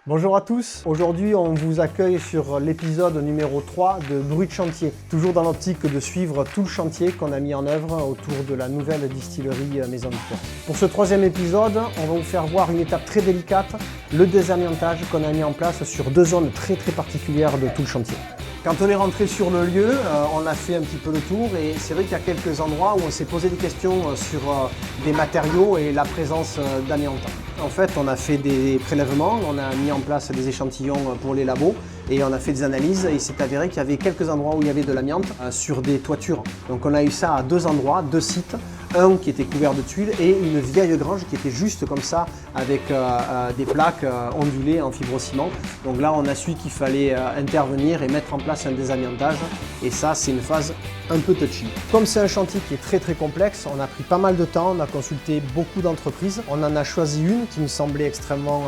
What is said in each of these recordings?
Bonjour à tous, aujourd'hui on vous accueille sur l'épisode numéro 3 de Bruit de chantier, toujours dans l'optique de suivre tout le chantier qu'on a mis en œuvre autour de la nouvelle distillerie Maison Victoire. Pour ce troisième épisode, on va vous faire voir une étape très délicate, le désamiantage qu'on a mis en place sur deux zones très particulières de tout le chantier. Quand on est rentré sur le lieu, on a fait un petit peu le tour et c'est vrai qu'il y a quelques endroits où on s'est posé des questions sur des matériaux et la présence d'amiante. En fait, on a fait des prélèvements, on a mis en place des échantillons pour les labos et on a fait des analyses et il s'est avéré qu'il y avait quelques endroits où il y avait de l'amiante sur des toitures. Donc on a eu ça à deux endroits, deux sites, un qui était couvert de tuiles et une vieille grange qui était juste comme ça avec des plaques ondulées en fibrociment. Donc là on a su qu'il fallait intervenir et mettre en place un désamiantage et ça c'est une phase un peu touchy. Comme c'est un chantier qui est très complexe, on a pris pas mal de temps, on a consulté beaucoup d'entreprises, on en a choisi une qui me semblait extrêmement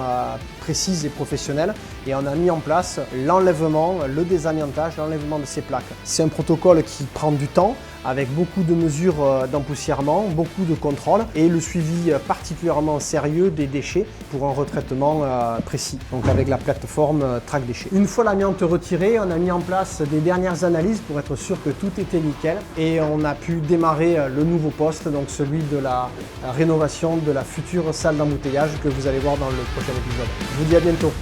précise et professionnelle et on a mis en place l'enlèvement, le désamiantage, l'enlèvement de ces plaques. C'est un protocole qui prend du temps avec beaucoup de mesures d'empoussièrement, beaucoup de contrôles et le suivi particulièrement sérieux des déchets pour un retraitement précis, donc avec la plateforme Track Déchets. Une fois l'amiante retirée, on a mis en place des dernières analyses pour être sûr que tout était nickel et on a pu démarrer le nouveau poste, donc celui de la rénovation de la future salle d'embouteillage que vous allez voir dans le prochain épisode. Je vous dis à bientôt.